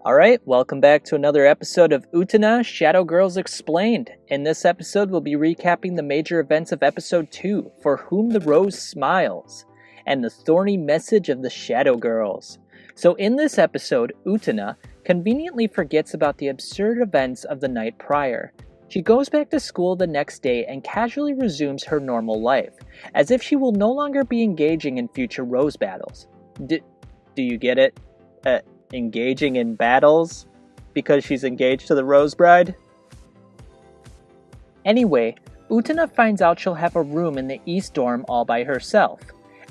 Alright, welcome back to another episode of Utena Shadow Girls Explained. In this episode, we'll be recapping the major events of episode 2, For Whom the Rose Smiles, and the thorny message of the Shadow Girls. So in this episode, Utena conveniently forgets about the absurd events of the night prior. She goes back to school the next day and casually resumes her normal life, as if she will no longer be engaging in future rose battles. Do you get it? Engaging in battles? Because she's engaged to the Rose Bride? Anyway, Utena finds out she'll have a room in the East Dorm all by herself.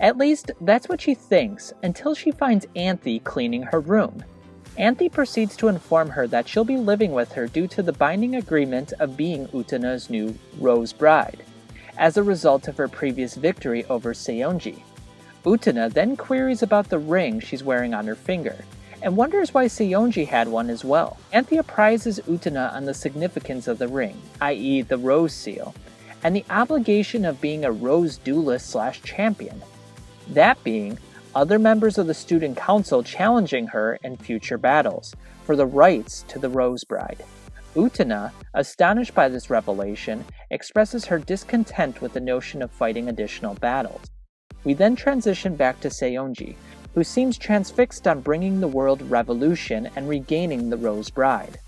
At least, that's what she thinks, until she finds Anthe cleaning her room. Anthe proceeds to inform her that she'll be living with her due to the binding agreement of being Utena's new Rose Bride, as a result of her previous victory over Seonji. Utena then queries about the ring she's wearing on her finger, and wonders why Seonji had one as well. Anthe apprises Utena on the significance of the ring, i.e. the Rose Seal, and the obligation of being a Rose Duelist/champion. That being, other members of the student council challenging her in future battles, for the rights to the Rose Bride. Utena, astonished by this revelation, expresses her discontent with the notion of fighting additional battles. We then transition back to Seonji, who seems transfixed on bringing the world revolution and regaining the Rose Bride.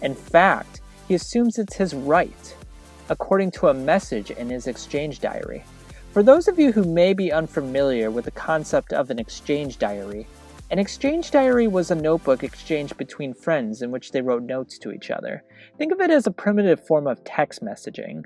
In fact, he assumes it's his right, according to a message in his exchange diary. For those of you who may be unfamiliar with the concept of an exchange diary was a notebook exchanged between friends in which they wrote notes to each other. Think of it as a primitive form of text messaging.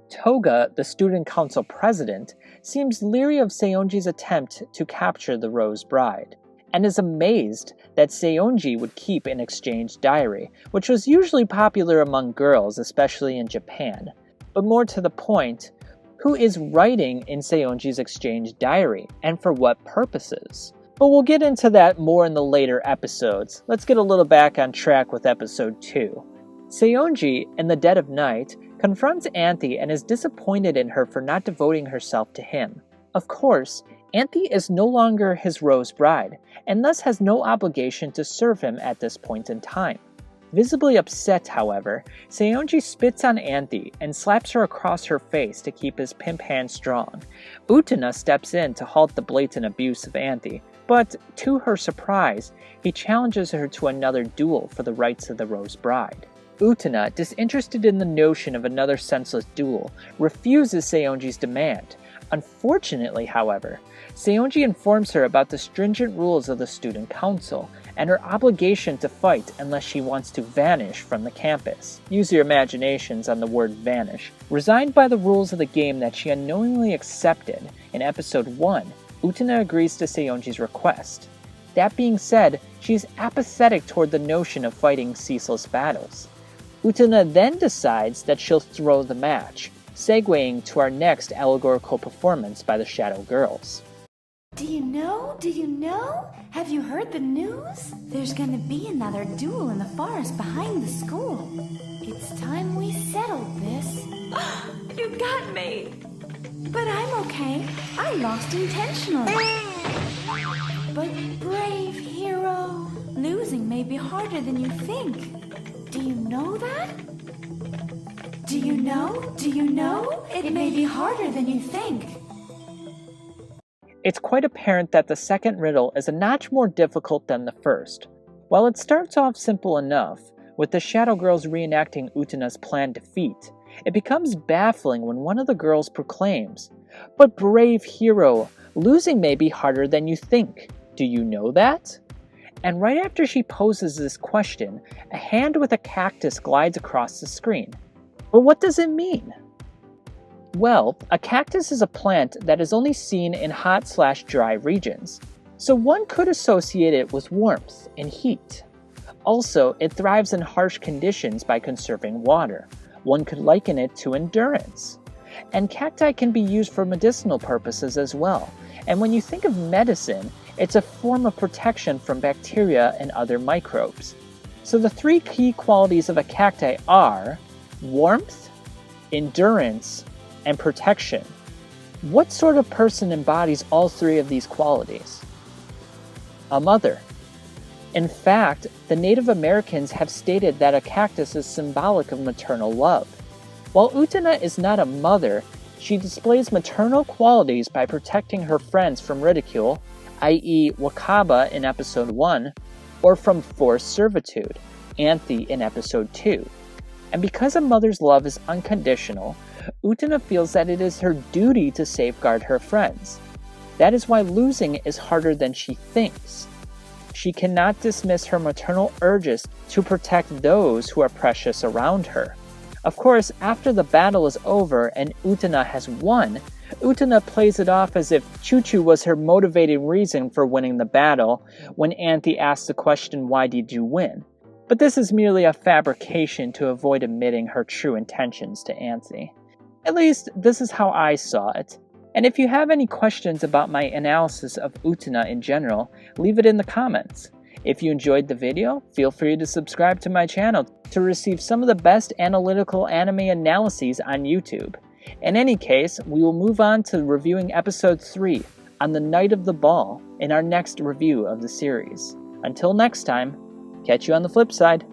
Toga, the student council president, seems leery of Seonji's attempt to capture the Rose Bride, and is amazed that Seonji would keep an exchange diary, which was usually popular among girls, especially in Japan. But more to the point, who is writing in Seonji's exchange diary, and for what purposes? But we'll get into that more in the later episodes. Let's get a little back on track with episode 2. Seonji, in the dead of night, confronts Anthe and is disappointed in her for not devoting herself to him. Of course, Anthe is no longer his Rose Bride, and thus has no obligation to serve him at this point in time. Visibly upset, however, Seonji spits on Anthe and slaps her across her face to keep his pimp hand strong. Utena steps in to halt the blatant abuse of Anthe, but to her surprise, he challenges her to another duel for the rights of the Rose Bride. Utena, disinterested in the notion of another senseless duel, refuses Seonji's demand. Unfortunately, however, Seonji informs her about the stringent rules of the student council, and her obligation to fight unless she wants to vanish from the campus. Use your imaginations on the word vanish. Resigned by the rules of the game that she unknowingly accepted, in episode 1, Utena agrees to Seonji's request. That being said, she is apathetic toward the notion of fighting ceaseless battles. Utena then decides that she'll throw the match, segueing to our next allegorical performance by the Shadow Girls. Do you know? Have you heard the news? There's gonna be another duel in the forest behind the school. It's time we settled this. You got me! But I'm okay. I lost intentionally. But brave hero, losing may be harder than you think. Do you know that? Do you know? It may be harder than you think. It's quite apparent that the second riddle is a notch more difficult than the first. While it starts off simple enough, with the Shadow Girls reenacting Utena's planned defeat, it becomes baffling when one of the girls proclaims, "But brave hero, losing may be harder than you think. Do you know that?" And right after she poses this question, a hand with a cactus glides across the screen. But what does it mean? Well, a cactus is a plant that is only seen in hot/dry regions, so one could associate it with warmth and heat. Also, it thrives in harsh conditions by conserving water. One could liken it to endurance. And cacti can be used for medicinal purposes as well, and when you think of medicine, it's a form of protection from bacteria and other microbes. So the three key qualities of a cacti are warmth, endurance, and protection. What sort of person embodies all three of these qualities? A mother. In fact, the Native Americans have stated that a cactus is symbolic of maternal love. While Utena is not a mother, she displays maternal qualities by protecting her friends from ridicule, i.e. Wakaba in episode 1, or from forced servitude, Anthy in episode 2. And because a mother's love is unconditional, Utena feels that it is her duty to safeguard her friends. That is why losing is harder than she thinks. She cannot dismiss her maternal urges to protect those who are precious around her. Of course, after the battle is over and Utena has won, Utena plays it off as if Chuchu was her motivating reason for winning the battle when Anthy asks the question, "Why did you win?" But this is merely a fabrication to avoid admitting her true intentions to Anthy. At least, this is how I saw it. And if you have any questions about my analysis of Utena in general, leave it in the comments. If you enjoyed the video, feel free to subscribe to my channel to receive some of the best analytical anime analyses on YouTube. In any case, we will move on to reviewing episode 3 on the night of the ball in our next review of the series. Until next time, catch you on the flip side.